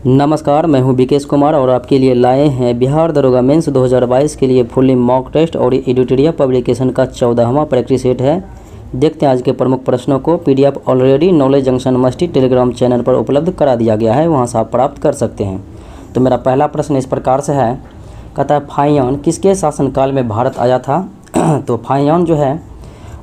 नमस्कार, मैं हूं विकेश कुमार और आपके लिए लाए हैं बिहार दरोगा मेंस 2022 के लिए फुल्ली मॉक टेस्ट और एडिटोरियल पब्लिकेशन का 14वां प्रैक्टिस सेट है। देखते हैं आज के प्रमुख प्रश्नों को। PDF already knowledge junction musty Telegram channel पर उपलब्ध करा दिया गया है, वहां से आप प्राप्त कर सकते हैं। तो मेरा पहला प्रश्न इस प्रकार से है, कहता है फाहियान किसके शासनकाल में भारत आया था? तो फाहियान जो है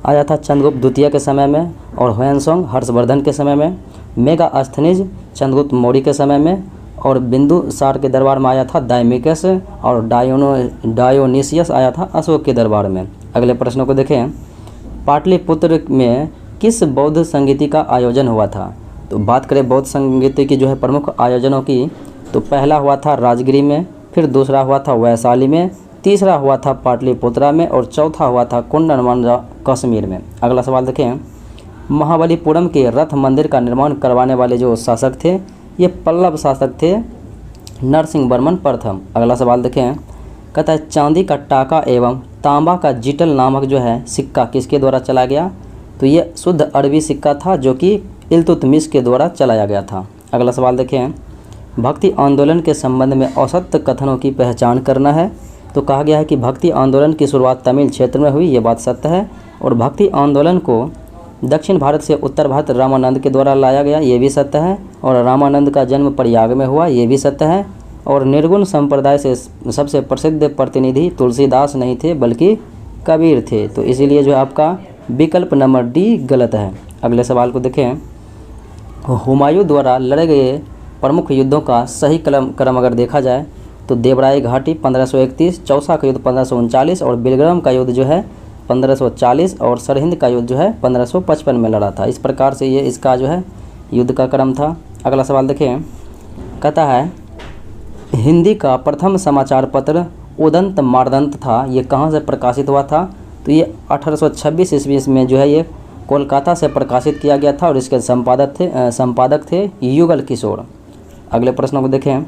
आया था चंद्रगुप्त द्वितीय के समय में, और हुएनसोंग हर्षवर्धन के समय में, मेगास्थनीज चंद्रगुप्त मौर्य के समय में, और बिंदुसार के दरबार में आया था दाइमिकस, और डायोनिसियस आया था अशोक के दरबार में। अगले प्रश्नों को देखें, पाटलिपुत्र में किस बौद्ध संगीति का आयोजन हुआ था? तो बात करें बौद्ध संगीति की जो है प्रमुख आयोजनों की, तो पहला हुआ था राजगिरी में, फिर दूसरा हुआ था वैशाली में, तीसरा हुआ था पाटलिपुत्रा में, और चौथा हुआ था कुंडनमंडा कश्मीर में। अगला सवाल देखें, महाबलीपुरम के रथ मंदिर का निर्माण करवाने वाले जो शासक थे, ये पल्लव शासक थे नरसिंह वर्मन प्रथम। अगला सवाल देखें, कहता है चांदी का टाका एवं तांबा का जिटल नामक जो है सिक्का किसके द्वारा चला गया? तो ये शुद्ध अरबी सिक्का था जो कि इल्तुतमिश के द्वारा चलाया गया था। अगला सवाल देखें, भक्ति आंदोलन के संबंध में असत्य कथनों की पहचान करना है। तो कहा गया है कि भक्ति आंदोलन की शुरुआत तमिल क्षेत्र में हुई, ये बात सत्य है, और भक्ति आंदोलन को दक्षिण भारत से उत्तर भारत रामानंद के द्वारा लाया गया, ये भी सत्य है, और रामानंद का जन्म प्रयाग में हुआ, ये भी सत्य है, और निर्गुण संप्रदाय से सबसे प्रसिद्ध प्रतिनिधि तुलसीदास नहीं थे बल्कि कबीर थे। तो इसीलिए जो आपका विकल्प नंबर डी गलत है। अगले सवाल को देखें, हुमायूं द्वारा लड़े गए प्रमुख युद्धों का सही क्रम अगर देखा जाए तो देवराय घाटी 1531, चौसा का युद्ध 1539, और बिलग्राम का युद्ध जो है 1540, और सरहिंद का युद्ध जो है 1555 में लड़ा था। इस प्रकार से ये इसका जो है युद्ध का क्रम था। अगला सवाल देखें, कहता है हिंदी का प्रथम समाचार पत्र उदंत मार्दंत था, ये कहाँ से प्रकाशित हुआ था? तो ये 1826 ईस्वी में जो है ये कोलकाता से प्रकाशित किया गया था, और इसके संपादक थे युगल किशोर। अगले प्रश्नों को देखें,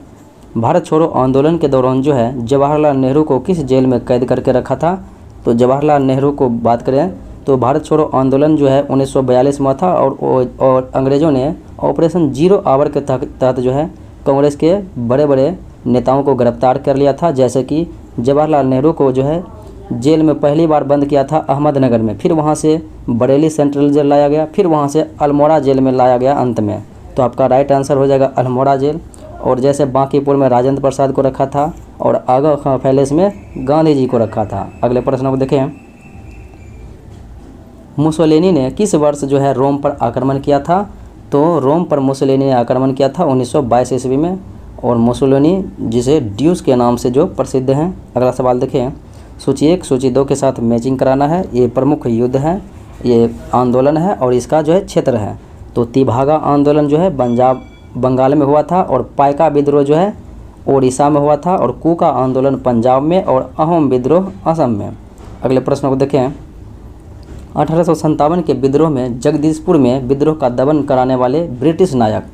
भारत छोड़ो आंदोलन के दौरान जो है जवाहरलाल नेहरू को किस जेल में कैद करके रखा था? तो जवाहरलाल नेहरू को बात करें तो भारत छोड़ो आंदोलन जो है 1942 में था, और अंग्रेज़ों ने ऑपरेशन जीरो आवर के तहत जो है कांग्रेस के बड़े बड़े नेताओं को गिरफ्तार कर लिया था। जैसे कि जवाहरलाल नेहरू को जो है जेल में पहली बार बंद किया था अहमदनगर में, फिर वहाँ से बरेली सेंट्रल जेल लाया गया, फिर वहाँ से अल्मोड़ा जेल में लाया गया अंत में। तो आपका राइट आंसर हो जाएगा अल्मोड़ा जेल। और जैसे बांकीपुर में राजेंद्र प्रसाद को रखा था, और आगा खां पैलेस में गांधी जी को रखा था। अगले प्रश्न को देखें, मुसोलिनी ने किस वर्ष जो है रोम पर आक्रमण किया था? तो रोम पर मुसोलिनी ने आक्रमण किया था 1922 ईस्वी में, और मुसोलिनी जिसे ड्यूस के नाम से जो प्रसिद्ध हैं। अगला सवाल देखें, सूची 1 सूची 2 के साथ मैचिंग कराना है। ये प्रमुख युद्ध है, ये आंदोलन है, और इसका जो है क्षेत्र है। तो तिभागा आंदोलन जो है बंगाल में हुआ था, और पाइका विद्रोह जो है ओडिशा में हुआ था, और कूका आंदोलन पंजाब में, और अहोम विद्रोह असम में। अगले प्रश्न को देखें, 1857 के विद्रोह में जगदीशपुर में विद्रोह का दमन कराने वाले ब्रिटिश नायक।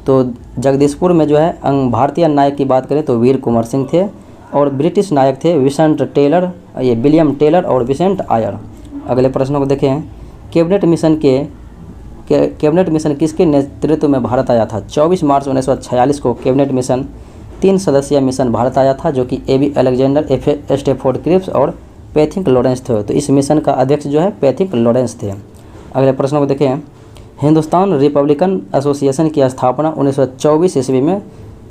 तो जगदीशपुर में जो है भारतीय नायक की बात करें तो वीर कुंवर सिंह थे, और ब्रिटिश नायक थे विलियम टेलर और विसेंट आयर। अगले प्रश्नों को देखें, कैबिनेट मिशन किसके नेतृत्व में भारत आया था? 24 मार्च 1946 को कैबिनेट मिशन 3 सदस्यीय मिशन भारत आया था, जो कि एबी अलेक्जेंडर, स्टेफोर्ड क्रिप्स और पैथिक लॉरेंस थे। तो इस मिशन का अध्यक्ष जो है पैथिक लॉरेंस थे। अगले प्रश्नों को देखें, हिंदुस्तान रिपब्लिकन एसोसिएशन की स्थापना 1924 ईस्वी में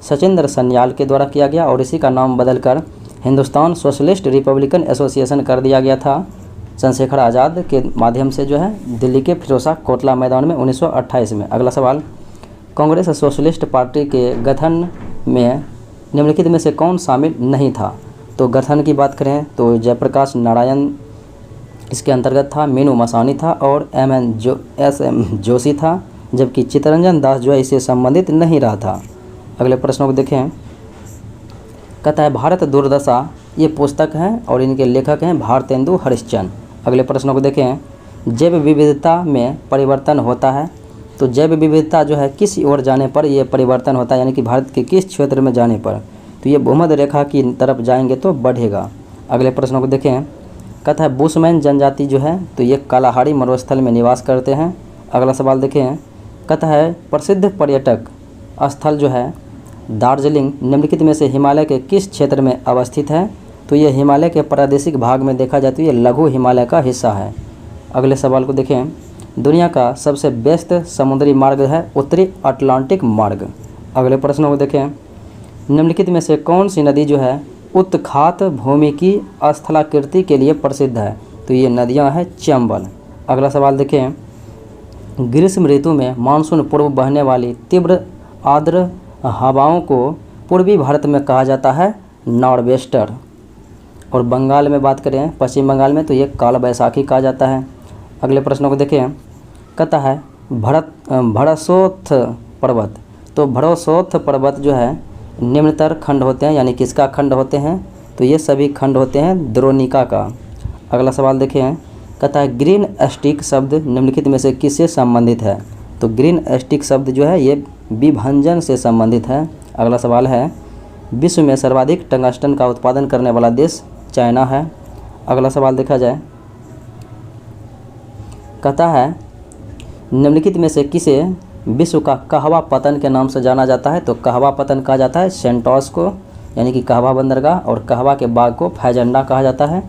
सचिंद्र सन्याल के द्वारा किया गया, और इसी का नाम बदलकर हिंदुस्तान सोशलिस्ट रिपब्लिकन एसोसिएशन कर दिया गया था चंद्रशेखर आज़ाद के माध्यम से जो है दिल्ली के फिरोजशाह कोटला मैदान में 1928 में। अगला सवाल, कांग्रेस सोशलिस्ट पार्टी के गठन में निम्नलिखित में से कौन शामिल नहीं था? तो गठन की बात करें तो जयप्रकाश नारायण इसके अंतर्गत था, मीनू मसानी था, और एस.एम. जोशी था, जबकि चित्तरंजन दास जो है इससे संबंधित नहीं रहा था। अगले प्रश्नों को देखें, कहता है भारत दुर्दशा ये पुस्तक है, और इनके लेखक हैं भारतेंदु हरिश्चंद्र। अगले प्रश्नों को देखें, जैव विविधता में परिवर्तन होता है। तो जैव विविधता जो है किस ओर जाने पर यह परिवर्तन होता है, यानी कि भारत के किस क्षेत्र में जाने पर? तो ये भूमध्य रेखा की तरफ जाएंगे तो बढ़ेगा। अगले प्रश्नों को देखें, कहता है बुशमैन जनजाति जो है तो ये कालाहारी मरुस्थल में निवास करते हैं। अगला सवाल देखें, कहता है प्रसिद्ध पर्यटक स्थल जो है दार्जिलिंग निम्नलिखित में से हिमालय के किस क्षेत्र में अवस्थित है? तो ये हिमालय के प्रादेशिक भाग में देखा जाए तो ये लघु हिमालय का हिस्सा है। अगले सवाल को देखें, दुनिया का सबसे व्यस्त समुद्री मार्ग है उत्तरी अटलांटिक मार्ग। अगले प्रश्नों को देखें, निम्नलिखित में से कौन सी नदी जो है उत्खात भूमि की स्थलाकृति के लिए प्रसिद्ध है? तो ये नदियां हैं चंबल। अगला सवाल देखें, ग्रीष्म ऋतु में मानसून पूर्व बहने वाली तीव्र आर्द्र हवाओं को पूर्वी भारत में कहा जाता है नॉर्वेस्टर, और बंगाल में बात करें पश्चिम बंगाल में तो ये काल बैसाखी कहा जाता है। अगले प्रश्नों को देखें, कहता है भरसोथ पर्वत। तो भरसोथ पर्वत जो है निम्नतर खंड होते हैं, यानी किसका खंड होते हैं? तो ये सभी खंड होते हैं द्रोणिका का। अगला सवाल देखें, कहता है ग्रीन स्टिक शब्द निम्नलिखित में से किससे संबंधित है? तो ग्रीन स्टिक शब्द जो है ये विभंजन से संबंधित है। अगला सवाल है, विश्व में सर्वाधिक टंगस्टन का उत्पादन करने वाला देश चाइना है। अगला सवाल देखा जाए, कहता है निम्नलिखित में से किसे विश्व का कहवा पतन के नाम से जाना जाता है? तो कहवा पतन कहा जाता है सेंटोस को, यानी कि कहवा बंदरगाह, और कहवा के बाग को फैजंडा कहा जाता है।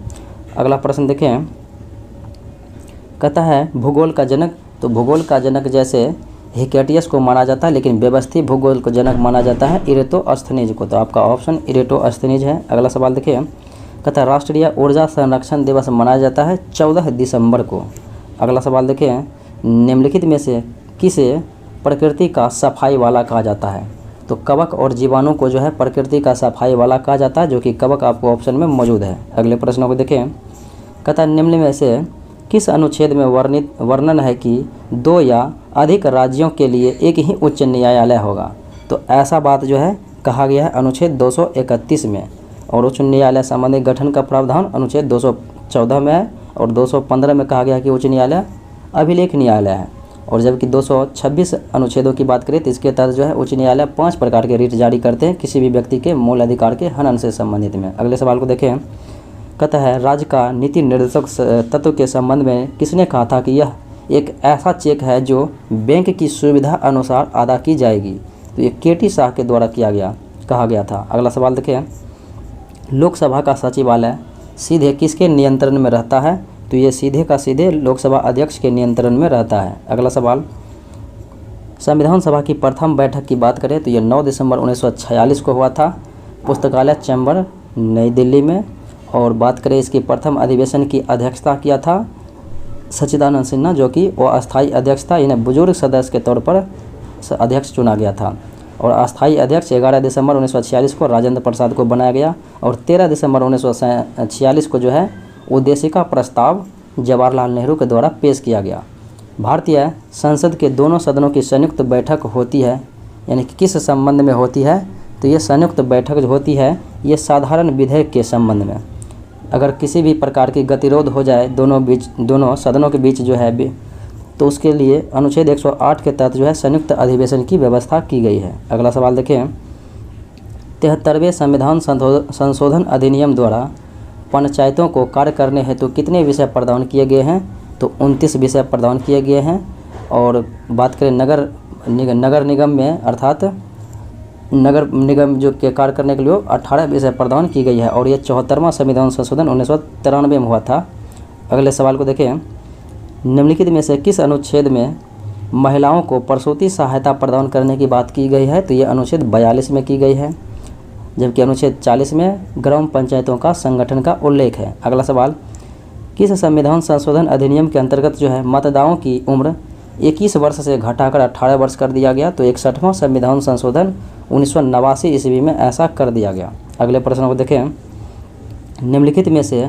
अगला प्रश्न देखें, कहता है भूगोल का जनक। तो भूगोल का जनक जैसे हिकेटियस को माना जाता है, लेकिन व्यवस्थित भूगोल को जनक माना जाता है इरेटोस्थनीज को। तो आपका ऑप्शन इरेटोस्थनीज है। अगला सवाल देखिए, कहता है राष्ट्रीय ऊर्जा संरक्षण दिवस मनाया जाता है 14 दिसंबर को। अगला सवाल देखिए, निम्नलिखित में से किसे प्रकृति का सफाई वाला कहा जाता है? तो कवक और जीवाणु को जो है प्रकृति का सफाई वाला कहा जाता है, जो कि कवक आपको ऑप्शन में मौजूद है। अगले प्रश्नों को देखें, कहता है निम्न में से किस अनुच्छेद में वर्णन है कि 2 या अधिक राज्यों के लिए एक ही उच्च न्यायालय होगा? तो ऐसा बात जो है कहा गया है अनुच्छेद 231 में, और उच्च न्यायालय संबंधी गठन का प्रावधान अनुच्छेद 214 में है, और 215 में कहा गया है कि उच्च न्यायालय अभिलेख न्यायालय है। और जबकि 226 अनुच्छेदों की बात करें तो इसके तहत जो है उच्च न्यायालय 5 प्रकार के रिट जारी करते हैं किसी भी व्यक्ति के मूल अधिकार के हनन से संबंधित में। अगले सवाल को देखें, कहता है राज्य का नीति निर्देशक तत्व के संबंध में किसने कहा था कि यह एक ऐसा चेक है जो बैंक की सुविधा अनुसार अदा की जाएगी? तो ये केटी शाह के द्वारा कहा गया था। अगला सवाल देखें, लोकसभा का सचिवालय सीधे किसके नियंत्रण में रहता है? तो ये सीधे का सीधे लोकसभा अध्यक्ष के नियंत्रण में रहता है। अगला सवाल, संविधान सभा की प्रथम बैठक की बात करें तो ये 9 दिसंबर 1946 को हुआ था, पुस्तकालय चैम्बर नई दिल्ली में। और बात करें इसकी प्रथम अधिवेशन की अध्यक्षता किया था सच्चिदानंद सिन्हा, जो कि वो अस्थायी अध्यक्ष था। इन्हें बुजुर्ग सदस्य के तौर पर अध्यक्ष चुना गया था। और अस्थायी अध्यक्ष 11 दिसंबर 1946 को राजेंद्र प्रसाद को बनाया गया, और 13 दिसंबर 1946 को जो है उद्देशिका प्रस्ताव जवाहरलाल नेहरू के द्वारा पेश किया गया। भारतीय संसद के दोनों सदनों की संयुक्त बैठक होती है, यानी कि किस संबंध में होती है? तो ये संयुक्त बैठक जो होती है ये साधारण विधेयक के संबंध में। अगर किसी भी प्रकार की गतिरोध हो जाए दोनों सदनों के बीच जो है, तो उसके लिए अनुच्छेद 108 के तहत जो है संयुक्त अधिवेशन की व्यवस्था की गई है। अगला सवाल देखें, 73वें संविधान संशोधन अधिनियम द्वारा पंचायतों को कार्य करने हेतु कितने विषय प्रदान किए गए हैं? तो 29 विषय प्रदान किए गए हैं। और बात करें नगर निगम में, अर्थात नगर निगम जो के कार्य करने के लिए 18 विषय प्रदान की गई है, और ये 74वां संविधान संशोधन 1993 में हुआ था। अगले सवाल को देखें, निम्नलिखित में से किस अनुच्छेद में महिलाओं को प्रसूति सहायता प्रदान करने की बात की गई है? तो ये अनुच्छेद 42 में की गई है, जबकि अनुच्छेद 40 में ग्राम पंचायतों का संगठन का उल्लेख है। अगला सवाल, किस संविधान संशोधन अधिनियम के अंतर्गत जो है मतदाताओं की उम्र 21 वर्ष से घटाकर 18 वर्ष कर दिया गया? तो 61वां संविधान संशोधन 1989 ईस्वी में ऐसा कर दिया गया। अगले प्रश्न को देखें, निम्नलिखित में से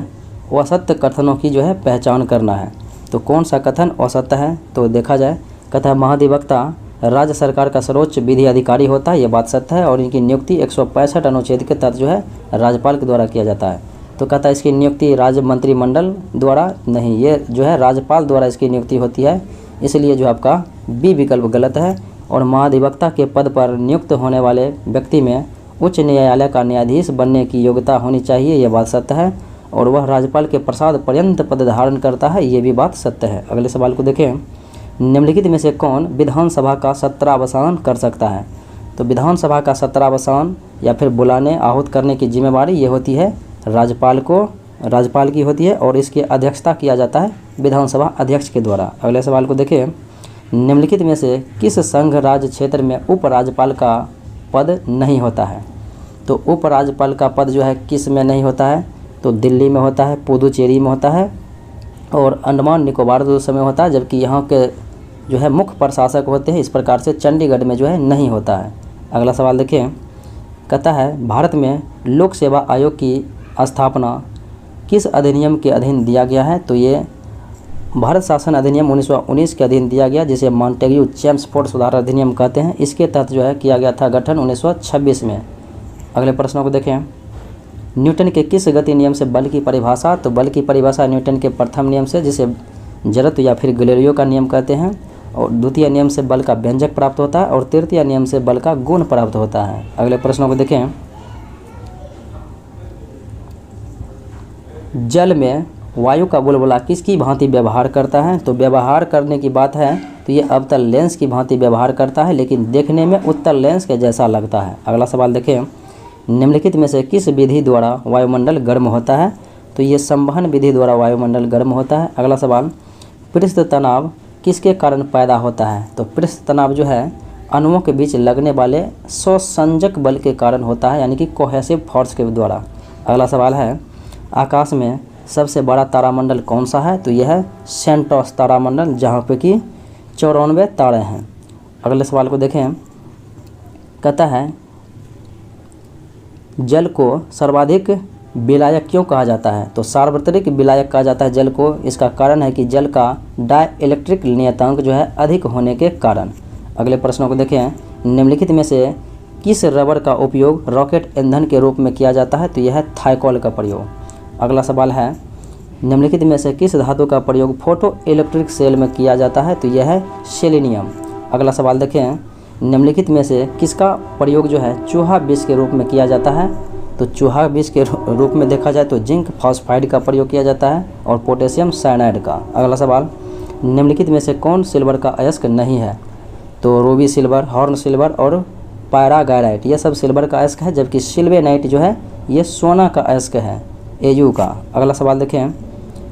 असत्य कथनों की जो है पहचान करना है। तो कौन सा कथन असत्य है? तो देखा जाए, कहता है महाधिवक्ता राज्य सरकार का सर्वोच्च विधि अधिकारी होता है, ये बात सत्य है, और इनकी नियुक्ति 165 अनुच्छेद के तहत जो है राज्यपाल के द्वारा किया जाता है। तो कहता है इसकी नियुक्ति राज्य मंत्रिमंडल द्वारा नहीं, ये जो है राज्यपाल द्वारा इसकी नियुक्ति होती है, इसलिए जो आपका बी विकल्प गलत है। और महाधिवक्ता के पद पर नियुक्त होने वाले व्यक्ति में उच्च न्यायालय का न्यायाधीश बनने की योग्यता होनी चाहिए, यह बात सत्य है, और वह राज्यपाल के प्रसाद पर्यंत पद धारण करता है, ये भी बात सत्य है। अगले सवाल को देखें, निम्नलिखित में से कौन विधानसभा का सत्रावसान कर सकता है? तो विधानसभा का सत्रावसान या फिर बुलाने आहूत करने की जिम्मेवारी ये होती है राज्यपाल की होती है और इसकी अध्यक्षता किया जाता है विधानसभा अध्यक्ष के द्वारा। अगले सवाल को देखें, निम्नलिखित में से किस संघ राज्य क्षेत्र में उपराज्यपाल का पद नहीं होता है? तो उपराज्यपाल का पद जो है किस में नहीं होता है? तो दिल्ली में होता है, पुदुचेरी में होता है और अंडमान निकोबार द्वीप में होता है, जबकि यहाँ के जो है मुख्य प्रशासक होते हैं। इस प्रकार से चंडीगढ़ में जो है नहीं होता है। अगला सवाल देखें, कहता है भारत में लोक सेवा आयोग की स्थापना किस अधिनियम के अधीन दिया गया है? तो ये भारत शासन अधिनियम 1919 के अधीन दिया गया, जिसे मॉन्टेग्यू चेम्सफोर्ड सुधार अधिनियम कहते हैं। इसके तहत जो है किया गया था गठन 1926 में। अगले प्रश्नों को देखें, न्यूटन के किस गति नियम से बल की परिभाषा? तो बल की परिभाषा न्यूटन के प्रथम नियम से, जिसे जड़त्व या फिर गैलीलियो का नियम कहते हैं, और द्वितीय नियम से बल का व्यंजक प्राप्त होता है और तृतीय नियम से बल का गुण प्राप्त होता है। अगले प्रश्नों को देखें, जल में वायु का बुलबुला किसकी भांति व्यवहार करता है? तो व्यवहार करने की बात है तो ये अवतल लेंस की भांति व्यवहार करता है, लेकिन देखने में उत्तल लेंस के जैसा लगता है। अगला सवाल देखें, निम्नलिखित में से किस विधि द्वारा वायुमंडल गर्म होता है? तो ये संवहन विधि द्वारा वायुमंडल गर्म होता है। अगला सवाल, पृष्ठ तनाव किसके कारण पैदा होता है? तो पृष्ठ तनाव जो है अणुओं के बीच लगने वाले स्वसंजक बल के कारण होता है, यानी कि कोहेसिव फोर्स के द्वारा। अगला सवाल है, आकाश में सबसे बड़ा तारामंडल कौन सा है? तो यह है सेंटोस तारामंडल, जहाँ पे कि 94 तारे हैं। अगले सवाल को देखें, कहता है जल को सर्वाधिक विलायक क्यों कहा जाता है? तो सार्वत्रिक विलायक कहा जाता है जल को। इसका कारण है कि जल का डाइइलेक्ट्रिक नियतांक जो है अधिक होने के कारण। अगले प्रश्नों को देखें, निम्नलिखित में से किस रबर का उपयोग रॉकेट ईंधन के रूप में किया जाता है? तो यह है थाइकोल का प्रयोग। अगला सवाल है, निम्नलिखित में से किस धातु का प्रयोग फोटो इलेक्ट्रिक सेल में किया जाता है? तो यह है सेलेनियम। अगला सवाल देखें, निम्नलिखित में से किसका प्रयोग जो है चूहा विष के रूप में किया जाता है? तो चूहा विष के रूप में देखा जाए तो जिंक फॉस्फाइड का प्रयोग किया जाता है और पोटेशियम साइनाइड का। अगला सवाल, निम्नलिखित में से कौन सिल्वर का अयस्क नहीं है? तो रूबी सिल्वर, हॉर्न सिल्वर और पैरागाइराइट ये सब सिल्वर का अयस्क है, जबकि सिल्वेनाइट जो है ये सोना का अयस्क है, एयू का। अगला सवाल देखें,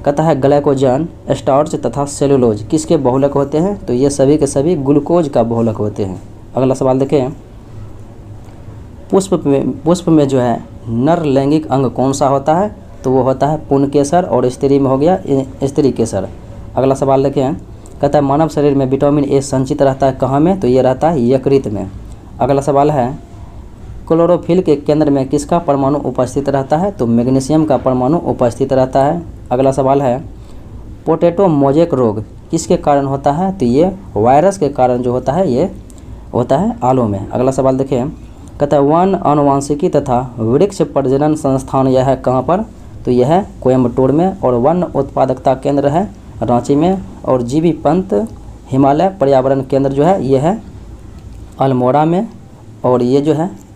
कहता है ग्लाइकोजन, स्टार्च तथा सेलुलोज किसके बहुलक होते हैं? तो ये सभी के सभी ग्लूकोज का बहुलक होते हैं। अगला सवाल देखें, पुष्प में जो है नर लैंगिक अंग कौन सा होता है? तो वो होता है पुंकेसर और स्त्री में हो गया स्त्री केसर। अगला सवाल देखें, कहता है मानव शरीर में विटामिन ए संचित रहता है कहाँ में? तो ये रहता है यकृत में। अगला सवाल है, क्लोरोफिल के केंद्र में किसका परमाणु उपस्थित रहता है? तो मैग्नीशियम का परमाणु उपस्थित रहता है। अगला सवाल है, पोटैटो मोजेक रोग किसके कारण होता है? तो ये वायरस के कारण जो होता है ये होता है आलू में। अगला सवाल देखें, कहता है वन आनुवांशिकी तथा वृक्ष प्रजनन संस्थान यह है कहाँ पर? तो यह है कोयम्बटूर में, और वन उत्पादकता केंद्र है रांची में, और जीबी पंत हिमालय पर्यावरण केंद्र जो है यह है अल्मोड़ा में। और ये जो है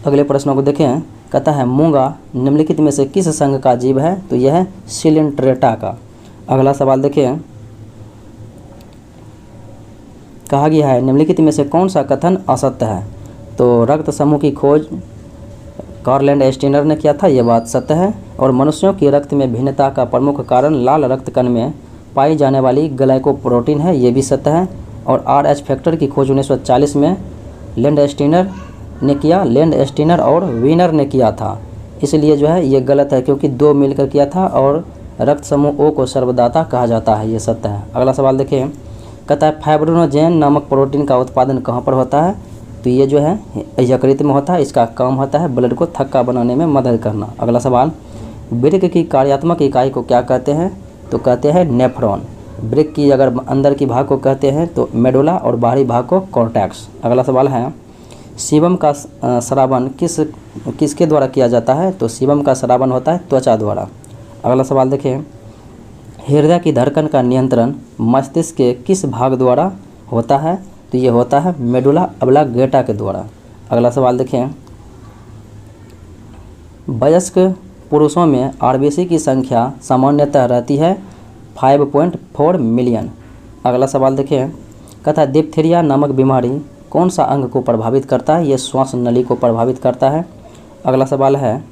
अगले प्रश्नों को देखें, कहता है मूंगा निम्नलिखित में से किस संघ का जीव है? तो यह है सिलिंट्रेटा का। अगला सवाल देखें, कहा गया है निम्नलिखित में से कौन सा कथन असत्य है? तो रक्त समूह की खोज कार्ल स्टीनर ने किया था, यह बात सत्य है। और मनुष्यों की रक्त में भिन्नता का प्रमुख कारण लाल रक्त कण में पाई जाने वाली ग्लाइकोप्रोटीन है, ये भी सत्य है। और RH फैक्टर की खोज 1940 में लैंड स्टीनर और वीनर ने किया था, इसलिए जो है ये गलत है क्योंकि दो मिलकर किया था, और रक्त समूह O को सर्वदाता कहा जाता है, ये सत्य है। अगला सवाल देखें, कहता है फाइब्रिनोजेन नामक प्रोटीन का उत्पादन कहाँ पर होता है? तो ये जो है यकृत में होता है। इसका काम होता है ब्लड को थक्का बनाने में मदद करना। अगला सवाल, वृक्क की कार्यात्मक इकाई को क्या कहते हैं? तो कहते हैं नेफ्रॉन। वृक्क की अगर अंदर की भाग को कहते हैं तो मेडुला, और बाहरी भाग को कॉर्टेक्स। अगला सवाल है, सीबम का श्रावण किसके द्वारा किया जाता है? तो सीबम का श्रावण होता है त्वचा द्वारा। अगला सवाल देखें, हृदय की धड़कन का नियंत्रण मस्तिष्क के किस भाग द्वारा होता है? तो ये होता है मेडुला ऑब्लांगेटा के द्वारा। अगला सवाल देखें, वयस्क पुरुषों में RBC की संख्या सामान्यतः रहती है 5.4 मिलियन। अगला सवाल देखें, कहता है डिप्थीरिया नामक बीमारी कौन सा अंग को प्रभावित करता है? ये श्वास नली को प्रभावित करता है। अगला सवाल है,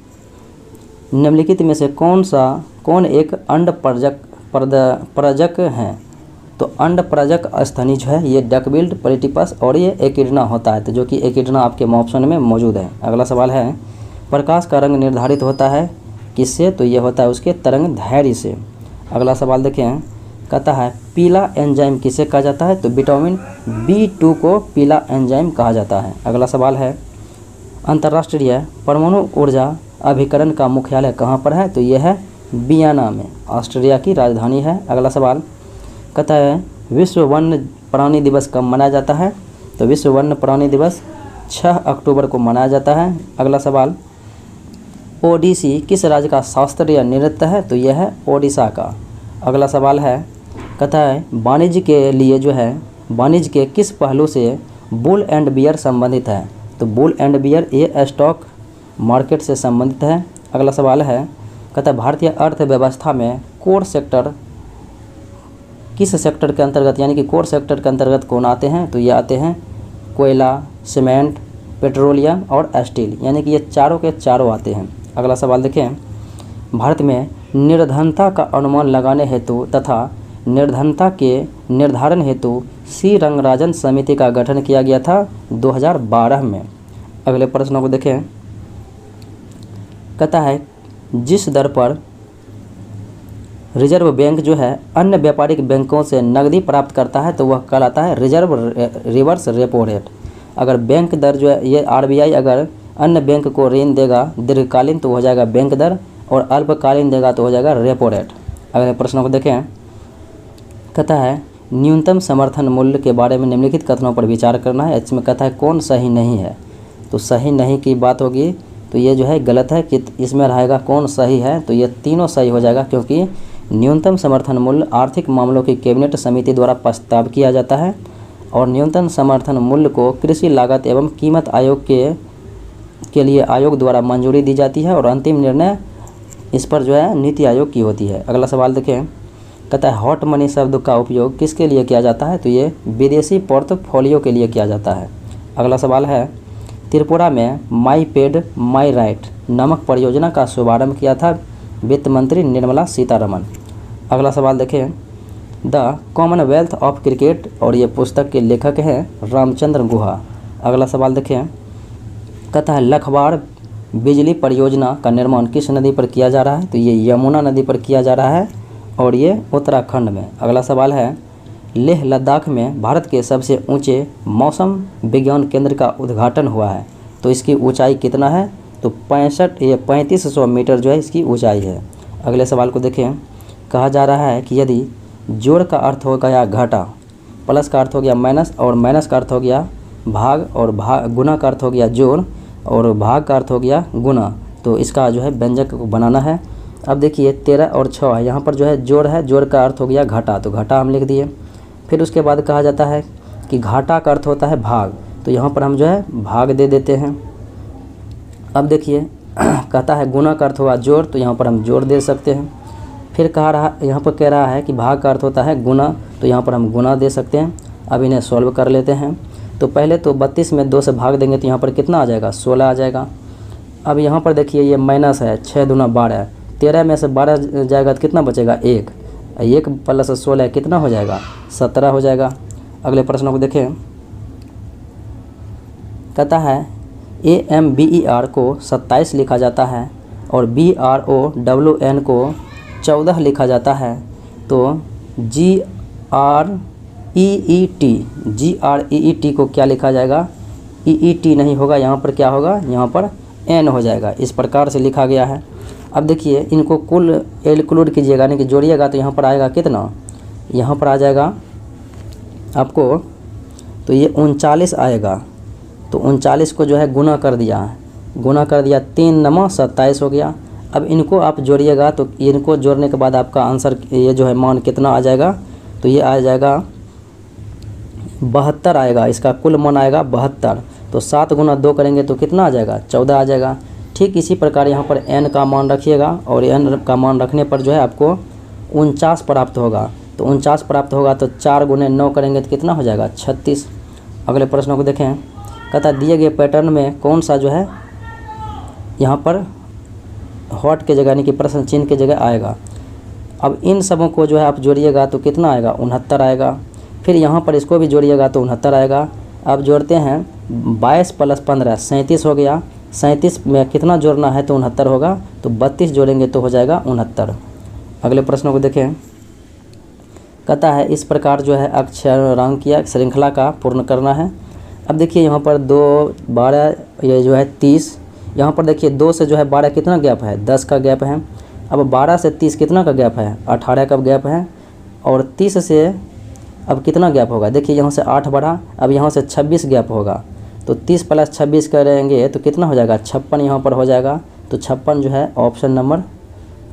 निम्नलिखित में से कौन एक अंड प्रजक है? तो अंड प्रजक स्तनी जो है ये डकबिल्ड, प्लेटिपस और ये एकिडना होता है, तो जो कि एकिडना आपके ऑप्शन में मौजूद है। अगला सवाल है, प्रकाश का रंग निर्धारित होता है किससे? तो ये होता है उसके तरंग दैर्ध्य से। अगला सवाल देखें, कहता है पीला एंजाइम किसे कहा जाता है? तो विटामिन B2 को पीला एंजाइम कहा जाता है। अगला सवाल है, अंतर्राष्ट्रीय परमाणु ऊर्जा अभिकरण का मुख्यालय कहाँ पर है? तो यह है वियना में, ऑस्ट्रिया की राजधानी है। अगला सवाल कहता है विश्व वन्य प्राणी दिवस कब मनाया जाता है? तो विश्व वन्य प्राणी दिवस 6 अक्टूबर को मनाया जाता है। अगला सवाल, ओडिसी किस राज्य का शास्त्रीय नृत्य है? तो यह है ओडिशा का। अगला सवाल है, कहता है वाणिज्य के लिए जो है वाणिज्य के किस पहलू से बुल एंड बियर संबंधित है? तो बुल एंड बियर ये स्टॉक मार्केट से संबंधित है। अगला सवाल है, कहता है भारतीय अर्थव्यवस्था में कोर सेक्टर किस सेक्टर के अंतर्गत, यानी कि कोर सेक्टर के अंतर्गत कौन आते हैं? तो ये आते हैं कोयला, सीमेंट, पेट्रोलियम और स्टील, यानी कि ये चारों के चारों आते हैं। अगला सवाल देखें, भारत में निर्धनता का अनुमान लगाने हेतु तथा निर्धनता के निर्धारण हेतु सी रंगराजन समिति का गठन किया गया था 2012 में। अगले प्रश्नों को देखें, कहता है जिस दर पर रिजर्व बैंक जो है अन्य व्यापारिक बैंकों से नकदी प्राप्त करता है तो वह कहलाता है रिवर्स रेपो रेट। अगर बैंक दर जो है ये RBI अगर अन्य बैंक को ऋण देगा दीर्घकालीन तो हो जाएगा बैंक दर, और अल्पकालीन देगा तो हो जाएगा रेपो रेट। अगले प्रश्नों को देखें, कहता है न्यूनतम समर्थन मूल्य के बारे में निम्नलिखित कथनों पर विचार करना है। इसमें कहता है कौन सही नहीं है? तो सही नहीं की बात होगी तो ये जो है गलत है, कि इसमें रहेगा कौन सही है? तो ये तीनों सही हो जाएगा, क्योंकि न्यूनतम समर्थन मूल्य आर्थिक मामलों की कैबिनेट समिति द्वारा प्रस्ताव किया जाता है और न्यूनतम समर्थन मूल्य को कृषि लागत एवं कीमत आयोग के लिए आयोग द्वारा मंजूरी दी जाती है और अंतिम निर्णय इस पर जो है नीति आयोग की होती है। अगला सवाल देखें, कहता है हॉट मनी शब्द का उपयोग किसके लिए किया जाता है? तो ये विदेशी पोर्टफोलियो के लिए किया जाता है। अगला सवाल है, त्रिपुरा में माई पेड माई राइट नामक परियोजना का शुभारंभ किया था वित्त मंत्री निर्मला सीतारमण। अगला सवाल देखें, द कॉमनवेल्थ ऑफ क्रिकेट, और ये पुस्तक के लेखक हैं रामचंद्र गुहा। अगला सवाल देखें, कहता है लखवाड़ बिजली परियोजना का निर्माण किस नदी पर किया जा रहा है? तो ये यमुना नदी पर किया जा रहा है और ये उत्तराखंड में। अगला सवाल है, लेह लद्दाख में भारत के सबसे ऊंचे मौसम विज्ञान केंद्र का उद्घाटन हुआ है, तो इसकी ऊंचाई कितना है? तो 3500 मीटर जो है इसकी ऊंचाई है। अगले सवाल को देखें, कहा जा रहा है कि यदि जोड़ का अर्थ हो गया घटा, प्लस का अर्थ हो गया माइनस, और माइनस का अर्थ हो गया भाग, और गुना का अर्थ हो गया जोड़, और भाग का अर्थ हो गया गुना, तो इसका जो है व्यंजक को बनाना है। अब देखिए 13 और 6 है, यहाँ पर जो है जोड़ है, जोड़ का अर्थ हो गया घटा, तो घटा हम लिख दिए। फिर उसके बाद कहा जाता है कि घाटा का अर्थ होता है भाग, तो यहाँ पर हम जो है भाग दे देते हैं। अब देखिए कहता है गुना का अर्थ हुआ जोड़, तो यहाँ पर हम जोड़ दे सकते हैं। फिर यहाँ पर कह रहा है कि भाग का अर्थ होता है गुना, तो यहाँ पर हम गुना दे सकते हैं। अब इन्हें सॉल्व कर लेते हैं। तो पहले तो 32 में 2 से भाग देंगे तो यहाँ पर कितना आ जाएगा? 16 आ जाएगा। अब यहाँ पर देखिए ये माइनस है, 6 दूना 12, 13 में से 12 जाएगा तो कितना बचेगा? 1, 1 प्लस 16 कितना हो जाएगा? 17 हो जाएगा। अगले प्रश्न को देखें, कहता है AMBER को 27 लिखा जाता है और BROWN को 14 लिखा जाता है, तो GREET को क्या लिखा जाएगा? EET नहीं होगा, यहाँ पर क्या होगा? यहाँ पर N हो जाएगा। इस प्रकार से लिखा गया है। अब देखिए इनको कुल इंक्लूड कीजिएगा, यानी कि जोड़िएगा, तो यहाँ पर आएगा कितना? यहाँ पर आ जाएगा आपको, तो ये 39 आएगा। तो 39 को जो है गुना कर दिया, 3 9 27 हो गया। अब इनको आप जोड़िएगा, तो इनको जोड़ने के बाद आपका आंसर ये जो है मान कितना आ जाएगा? तो ये आ जाएगा 72 आएगा, इसका कुल मान आएगा 72। तो 7 गुना 2 करेंगे तो कितना आ जाएगा? 14 आ जाएगा। ठीक इसी प्रकार यहाँ पर n का मान रखिएगा, और n का मान रखने पर जो है आपको 49 प्राप्त होगा। तो 49 प्राप्त होगा तो 4 गुने 9 करेंगे तो कितना हो जाएगा? 36। अगले प्रश्नों को देखें। कहता है दिए गए पैटर्न में कौन सा जो है यहाँ पर हॉट के जगह यानी कि प्रश्न चिन्ह के जगह आएगा। अब इन सबों को जो है आप जोड़िएगा तो कितना आएगा, 69 आएगा। फिर यहाँ पर इसको भी जोड़िएगा तो 69 आएगा। अब जोड़ते हैं 22 + 15 37 हो गया। 37 में कितना जोड़ना है तो 69 होगा, तो 32 जोड़ेंगे तो हो जाएगा 69। अगले प्रश्नों को देखें। कहता है इस प्रकार जो है अक्षरांक या श्रृंखला का पूर्ण करना है। अब देखिए यहाँ पर 2, 12, ये जो है 30। यहाँ पर देखिए 2 से जो है 12 कितना गैप है, 10 का गैप है। अब 12 से 30 कितना का गैप है, 18 का गैप है। और 30 से अब कितना गैप होगा, देखिए यहाँ से 8 बढ़ा, अब यहाँ से 26 गैप होगा। तो 30 + 26 करेंगे तो कितना हो जाएगा, 56 यहाँ पर हो जाएगा। तो 56 जो है ऑप्शन नंबर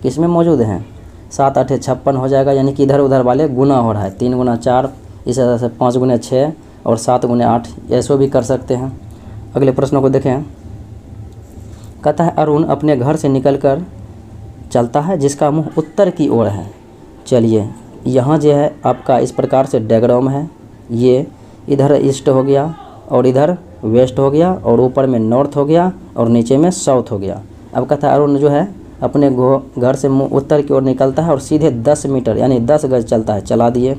किस में मौजूद है, 7 8 56 हो जाएगा। यानी कि इधर उधर वाले गुना हो रहा है, 3 × 4, इस तरह से 5 × 6 और 7 × 8, ऐसे भी कर सकते हैं। अगले प्रश्नों को देखें। कहता है अरुण अपने घर से निकलकर चलता है जिसका मुंह उत्तर की ओर है। चलिए यहाँ जो है आपका इस प्रकार से डायग्राम है, ये इधर ईस्ट हो गया और इधर वेस्ट हो गया और ऊपर में नॉर्थ हो गया और नीचे में साउथ हो गया। अब कहता है अरुण जो है अपने घर से मुंह उत्तर की ओर निकलता है और सीधे 10 मीटर यानी 10 गज चलता है, चला दिए।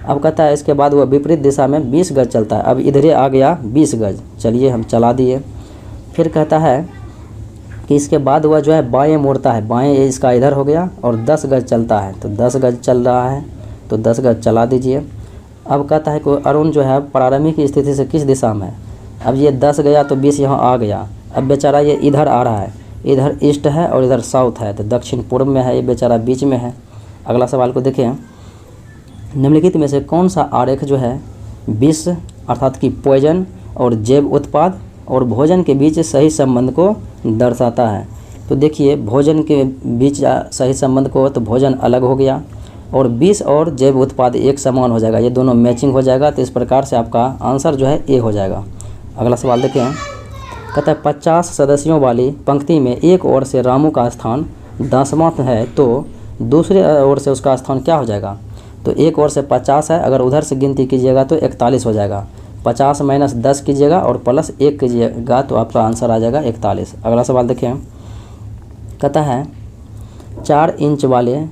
अब कहता है इसके बाद वह विपरीत दिशा में 20 गज चलता है। अब इधर आ गया 20 गज, चलिए हम चला दिए। फिर कहता है कि इसके बाद वह जो है बाएं मोड़ता है, बाएं इसका इधर हो गया और 10 गज चलता है, तो 10 गज चल रहा है, तो 10 गज चला दीजिए। अब कहता है कि अरुण जो है प्रारंभिक स्थिति से किस दिशा में है। अब ये 10 गया तो 20 यहाँ आ गया। अब बेचारा ये इधर आ रहा है, इधर ईस्ट है और इधर साउथ है, तो दक्षिण पूर्व में है, ये बेचारा बीच में है। अगला सवाल को देखें। निम्नलिखित में से कौन सा आरेख जो है विष अर्थात कि पॉइजन और जैव उत्पाद और भोजन के बीच सही संबंध को दर्शाता है। तो देखिए भोजन के बीच सही संबंध को, तो भोजन अलग हो गया और विष और जैव उत्पाद एक समान हो जाएगा, ये दोनों मैचिंग हो जाएगा। तो इस प्रकार से आपका आंसर जो है ए हो जाएगा। अगला सवाल देखें। कहता है 50 सदस्यों वाली पंक्ति में एक ओर से रामू का स्थान 10वां है तो दूसरे ओर से उसका स्थान क्या हो जाएगा। तो एक ओर से 50 है, अगर उधर से गिनती कीजिएगा तो 41 हो जाएगा। 50 - 10 कीजिएगा और +1 कीजिएगा तो आपका आंसर आ जाएगा 41। अगला सवाल देखें। कहता है 4 इंच वाले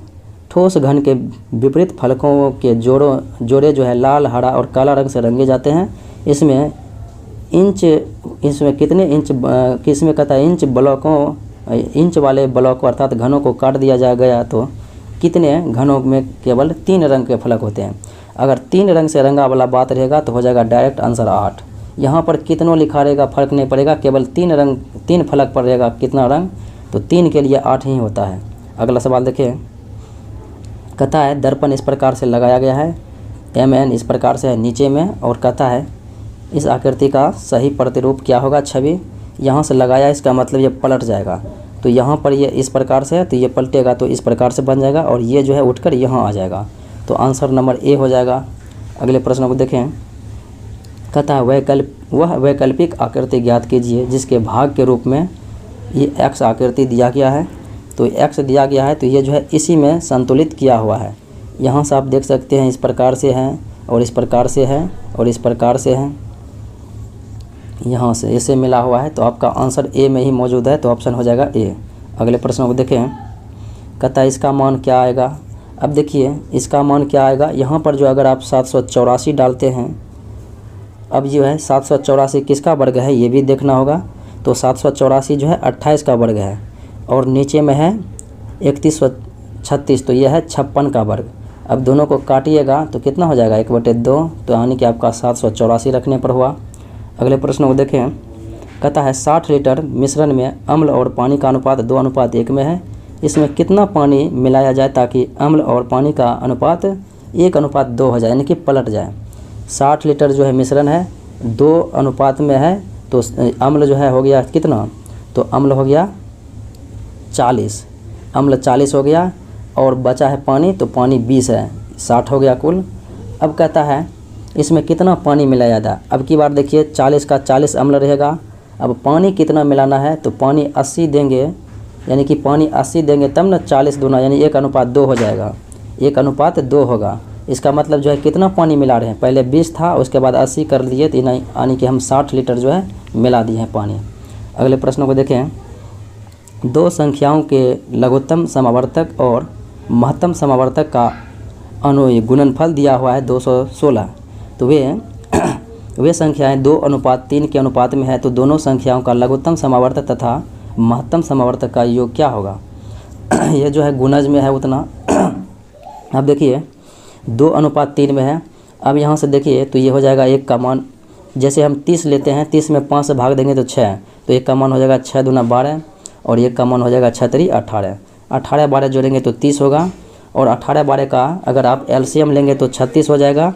ठोस घन के विपरीत फलकों के जोड़े जो है लाल, हरा और काला रंग से रंगे जाते हैं। इसमें कितने इंच किसमें कहता है इंच वाले ब्लॉकों अर्थात घनों को काट दिया जा गया तो कितने घनों में केवल 3 रंग के फलक होते हैं। अगर 3 रंग से रंगा वाला बात रहेगा तो हो जाएगा डायरेक्ट आंसर 8। यहाँ पर कितनों लिखा रहेगा फर्क नहीं पड़ेगा, केवल 3 फलक पर रहेगा कितना रंग, तो 3 के लिए 8 ही होता है। अगला सवाल देखिए। कहता है दर्पण इस प्रकार से लगाया गया है, MN इस प्रकार से है नीचे में, और कहता है इस आकृति का सही प्रतिरूप क्या होगा, छवि। यहाँ से लगाया इसका मतलब ये पलट जाएगा, तो यहाँ पर ये इस प्रकार से है तो ये पलटेगा तो इस प्रकार से बन जाएगा और ये जो है उठकर यहाँ आ जाएगा, तो आंसर नंबर ए हो जाएगा। अगले प्रश्न को देखें। कहता है वह वैकल्पिक आकृति ज्ञात कीजिए जिसके भाग के रूप में ये एक्स आकृति दिया गया है। तो एक्स दिया गया है तो ये जो है इसी में संतुलित किया हुआ है। यहाँ से आप देख सकते हैं इस प्रकार से है और इस प्रकार से है और इस प्रकार से है, यहाँ से ऐसे मिला हुआ है, तो आपका आंसर ए में ही मौजूद है, तो ऑप्शन हो जाएगा ए। अगले प्रश्न को देखें। कहता है इसका मान क्या आएगा। अब देखिए इसका मान क्या आएगा, यहाँ पर जो अगर आप 784 डालते हैं, अब जो है 784 किसका वर्ग है ये भी देखना होगा। तो 784 जो है 28 का वर्ग है और नीचे में है 3136, तो यह है 56 का वर्ग। अब दोनों को काटिएगा तो कितना हो जाएगा 1/2, तो यानी कि आपका 784 रखने पर हुआ। अगले प्रश्न को देखें। कहता है 60 लीटर मिश्रण में अम्ल और पानी का अनुपात 2:1 में है। इसमें कितना पानी मिलाया जाए ताकि अम्ल और पानी का अनुपात 1:2 हो जाए, यानी कि पलट जाए। 60 लीटर जो है मिश्रण है 2 अनुपात में है, तो अम्ल जो है हो गया कितना, तो अम्ल हो गया 40, अम्ल 40 हो गया और बचा है पानी, तो पानी 20 है, 60 हो गया कुल। अब कहता है इसमें कितना पानी मिलाया जाए। अब की बार देखिए 40 का 40 अम्ल रहेगा, अब पानी कितना मिलाना है, तो पानी 80 देंगे, यानी कि पानी 80 देंगे तब ना 40 दूना यानी 1:2 हो जाएगा, 1:2 होगा। इसका मतलब जो है कितना पानी मिला रहे हैं, पहले 20 था उसके बाद 80 कर दिए, तो यानी कि हम 60 लीटर जो है मिला दिए हैं पानी। अगले प्रश्न को देखें। दो संख्याओं के लघुत्तम समावर्तक और महत्तम समावर्तक का अनुय गुणनफल दिया हुआ है 216। तो वे संख्याएं 2:3 के अनुपात में है, तो दोनों संख्याओं का लघुत्तम समावर्तक तथा महत्तम समावर्तक का योग क्या होगा। यह जो है गुणज में है उतना। अब देखिए 2:3 में है। अब यहाँ से देखिए तो ये हो जाएगा 1 का मान, जैसे हम 30 लेते हैं, 30 में 5 से भाग देंगे तो 6, तो 1 का मान हो जाएगा 6 दूना 12 और 1 का मान हो जाएगा 6 3 18। 18 12 जोड़ेंगे तो 30 होगा, और 18 12 का अगर आप एलसीएम लेंगे तो 36 हो जाएगा,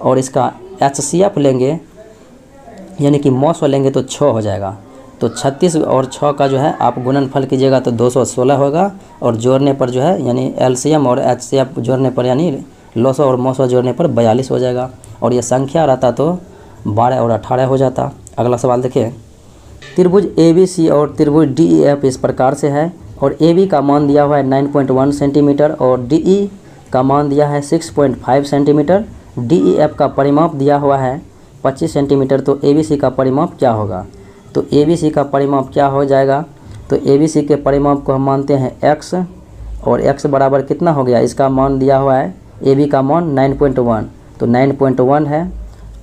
और इसका एचसीएफ लेंगे यानी कि मौस लेंगे तो 6 हो जाएगा। तो 36 और 6 का जो है आप गुणनफल कीजिएगा तो 216 होगा, और जोड़ने पर जो है यानी एलसीएम और एचसीएफ जोड़ने पर यानी लॉसो और मौसो जोड़ने पर 42 हो जाएगा, और ये संख्या रहता तो 12 और 18 हो जाता। अगला सवाल देखिए। त्रिभुज ABC और त्रिभुज DEF इस प्रकार से है, और AB का मान दिया हुआ है 9.1 सेंटीमीटर और DE का मान दिया है 6.5 सेंटीमीटर। DEF का परिमाप दिया हुआ है 25 सेंटीमीटर। तो ABC का परिमाप क्या होगा। तो ABC का परिमाप क्या हो जाएगा। तो ABC के परिमाप को हम मानते हैं x, और x बराबर कितना हो गया, इसका मान दिया हुआ है AB का मान 9.1, तो 9.1 है।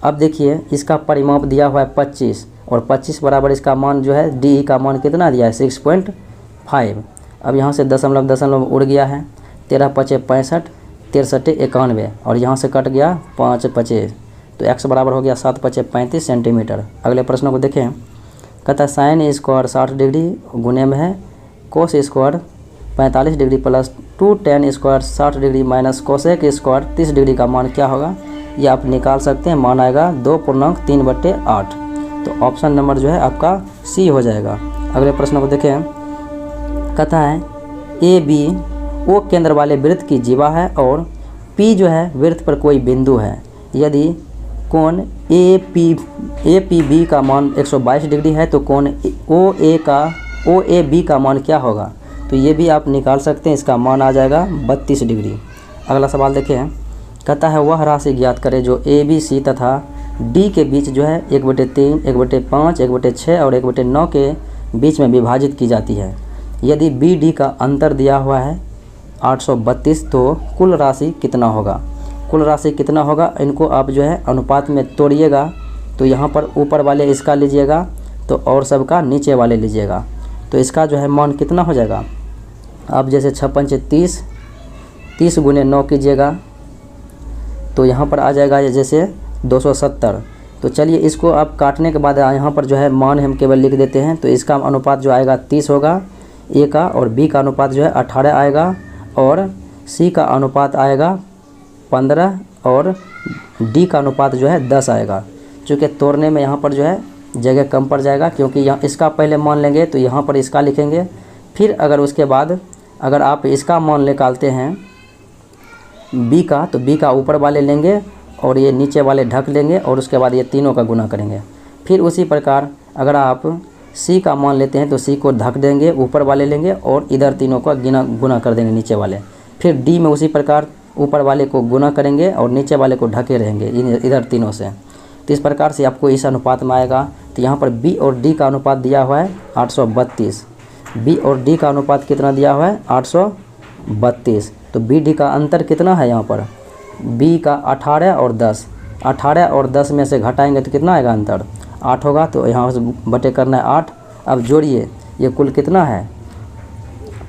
अब देखिए इसका परिमाप दिया हुआ है 25, और 25 बराबर इसका मान जो है DE का मान कितना दिया है 6.5। अब यहाँ से दशमलव उड़ गया है, 13 5 65, 63 91, और यहाँ से कट गया 5 5, तो x बराबर हो गया 7 5 35 सेंटीमीटर। अगले प्रश्न को देखें। कहता है साइन स्क्वायर 60 डिग्री गुने में है cos square 45 degree plus 2 tan square 60 degree minus cosec square 30 degree का मान क्या होगा। ये आप निकाल सकते हैं, मान आएगा 2.3/8। तो ऑप्शन नंबर जो है आपका सी हो जाएगा। अगले प्रश्न को देखें। कहता है AB ओ केंद्र वाले वृत्त की जीवा है और P जो है वृत्त पर कोई बिंदु है। यदि कोण APB का मान 122 डिग्री है तो कोण OAB का मान क्या होगा। तो ये भी आप निकाल सकते हैं, इसका मान आ जाएगा 32 डिग्री। अगला सवाल देखें। कहता है वह राशि ज्ञात करें जो ABC तथा D के बीच जो है 1/3, 1/5, 1/6 और 1/9 के बीच में विभाजित की जाती है। यदि BD का अंतर दिया हुआ है 832, तो कुल राशि कितना होगा। कुल राशि कितना होगा, इनको आप जो है अनुपात में तोड़िएगा, तो यहाँ पर ऊपर वाले इसका लीजिएगा तो और सबका नीचे वाले लीजिएगा, तो इसका जो है मान कितना हो जाएगा। आप जैसे 6 5 30, 30 गुने 9 कीजिएगा तो यहाँ पर आ जाएगा जैसे 270। तो चलिए इसको आप काटने के बाद यहाँ पर जो है मान हम केवल लिख देते हैं, तो इसका अनुपात जो आएगा 30 होगा A का, और B का अनुपात जो है 18 आएगा, और C का अनुपात आएगा 15, और D का अनुपात जो है 10 आएगा। चूँकि तोड़ने में यहाँ पर जो है जगह कम पड़ जाएगा, क्योंकि यहाँ इसका पहले मान लेंगे तो यहाँ पर इसका लिखेंगे, फिर अगर उसके बाद अगर आप इसका मान निकालते हैं B का, तो B का ऊपर वाले लेंगे और ये नीचे वाले ढक लेंगे, और उसके बाद ये तीनों का गुना करेंगे। फिर उसी प्रकार अगर आप C का मान लेते हैं तो C को ढक देंगे, ऊपर वाले लेंगे और इधर तीनों का गुना कर देंगे नीचे वाले। फिर D में उसी प्रकार ऊपर वाले को गुना करेंगे और नीचे वाले को ढके रहेंगे इधर तीनों से। तो इस प्रकार से आपको इस अनुपात में आएगा। तो यहाँ पर B और D का अनुपात दिया हुआ है 832। B और D का अनुपात कितना दिया हुआ है 832। तो BD का अंतर कितना है यहाँ पर, B का 18 और 10, 18 और 10 में से घटाएंगे तो कितना आएगा अंतर 8 होगा। तो यहाँ से बटे करना है 8। अब जोड़िए ये कुल कितना है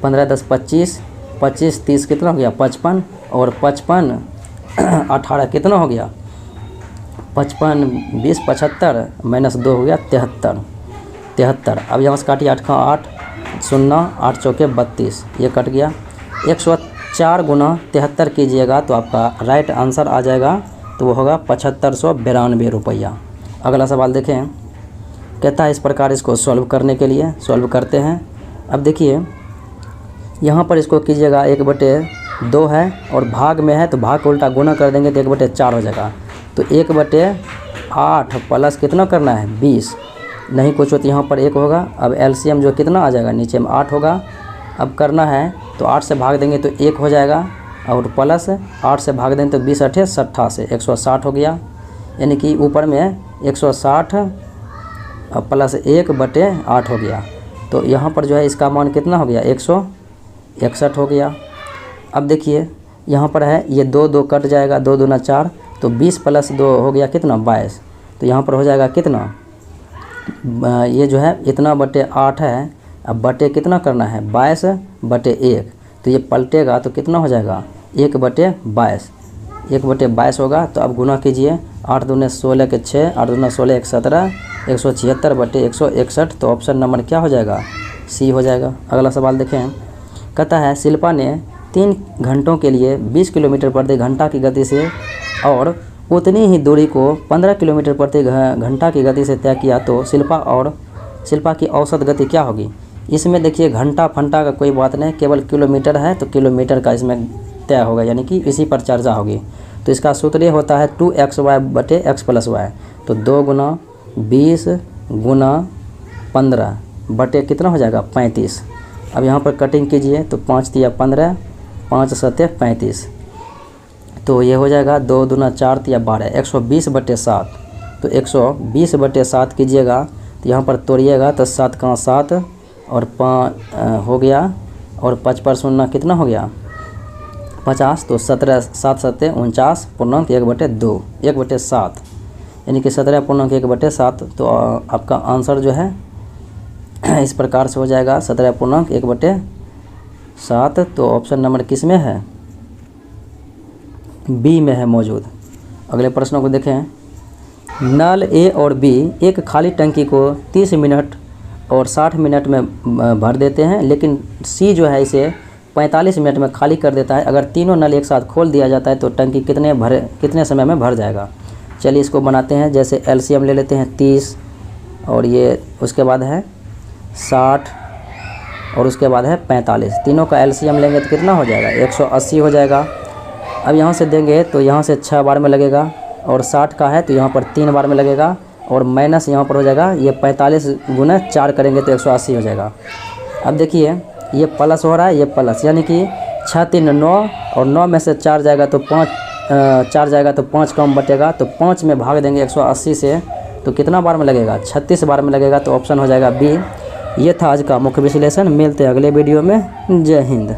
15 10 25, 25 30 कितना हो गया 55, और 55 18 कितना हो गया 55 20 75 माइनस 2 हो गया 73। अब यहाँ से काटिए 8 का 8 0 8 चौके 32, ये कट गया। 104 गुना 73 कीजिएगा तो आपका राइट आंसर आ जाएगा, तो वो होगा 7592 रुपया। अगला सवाल देखें। कहता है इस प्रकार इसको सॉल्व करने के लिए सॉल्व करते हैं। अब देखिए यहाँ पर इसको कीजिएगा 1/2 है और भाग में है तो भाग को उल्टा गुना कर देंगे तो 1/4 हो जाएगा। तो 1/8 प्लस कितना करना है 20, नहीं कुछ हो तो यहाँ पर 1 होगा। अब एलसीएम जो कितना आ जाएगा नीचे में 8 होगा। अब करना है तो 8 से भाग देंगे तो 1 हो जाएगा, और प्लस 8 से भाग दें तो 20 अठे 88 160 हो गया। यानी कि ऊपर में 160 प्लस 1/8 हो गया। तो यहाँ पर जो है इसका मान कितना हो गया 161 हो गया। अब देखिए यहाँ पर है ये 2 2 कट जाएगा, 2 दूना 4, तो 20 प्लस 2 हो गया कितना 22। तो यहाँ पर हो जाएगा कितना, ये जो है इतना बटे 8 है, अब बटे कितना करना है 22/1, तो ये पलटेगा तो कितना हो जाएगा 1/22, 1/22 होगा। तो अब गुना कीजिए, 8 दूने 16 के 6, 8 दूना 16 117, 176/161। तो ऑप्शन नंबर क्या हो जाएगा सी हो जाएगा। अगला सवाल देखें, कहता है शिल्पा ने 3 घंटों के लिए 20 किलोमीटर प्रति घंटा की गति से और उतनी ही दूरी को 15 किलोमीटर प्रति घंटा की गति से तय किया, तो शिल्पा की औसत गति क्या होगी। इसमें देखिए घंटा फंटा का कोई बात नहीं, केवल किलोमीटर है तो किलोमीटर का इसमें तय होगा, यानी कि इसी पर चर्चा होगी। तो इसका सूत्र ये होता है 2xy/x + y। तो 2 गुना 20 गुना 15 बटे कितना हो जाएगा 35। अब यहाँ पर कटिंग कीजिए तो 5 तिया 15, 5 सत्ते 35। तो ये हो जाएगा 2 दूना 4 तिया 12, 120/7। तो 120/7 कीजिएगा तो यहाँ पर तोड़िएगा तो 7 का 7 और 5 हो गया, और 5 पर 0 कितना हो गया 50। तो 17 7 सत्ते 49 पूर्णांक 1/2 1/7, यानी कि 17 पूर्णांक 1/7। तो आपका आंसर जो है इस प्रकार से हो जाएगा 17 पूर्णांक 1/7। तो ऑप्शन नंबर किस में है, बी में है मौजूद। अगले प्रश्नों को देखें, नल ए और बी एक खाली टंकी को 30 मिनट और 60 मिनट में भर देते हैं, लेकिन सी जो है इसे 45 मिनट में खाली कर देता है। अगर तीनों नल एक साथ खोल दिया जाता है तो टंकी कितने समय में भर जाएगा। चलिए इसको बनाते हैं। जैसे एलसीएम ले लेते हैं 30, और ये उसके बाद है 60, और उसके बाद है 45। तीनों का एलसीएम लेंगे तो कितना हो जाएगा 180 हो जाएगा। अब यहाँ से देंगे तो यहाँ से 6 बार में लगेगा, और 60 का है तो यहाँ पर 3 बार में लगेगा, और माइनस यहाँ पर हो जाएगा ये 45 गुना 4 करेंगे तो 180 हो जाएगा। अब देखिए ये प्लस हो रहा है, ये प्लस, यानी कि 6 3 9, और 9 में से 4 जाएगा तो 4 जाएगा तो 5 कम बटेगा, तो 5 में भाग देंगे 180 से, तो कितना बार में लगेगा 36 बार में लगेगा। तो ऑप्शन हो जाएगा बी। ये था आज का मुख्य विश्लेषण। मिलते हैं अगले वीडियो में। जय हिंद।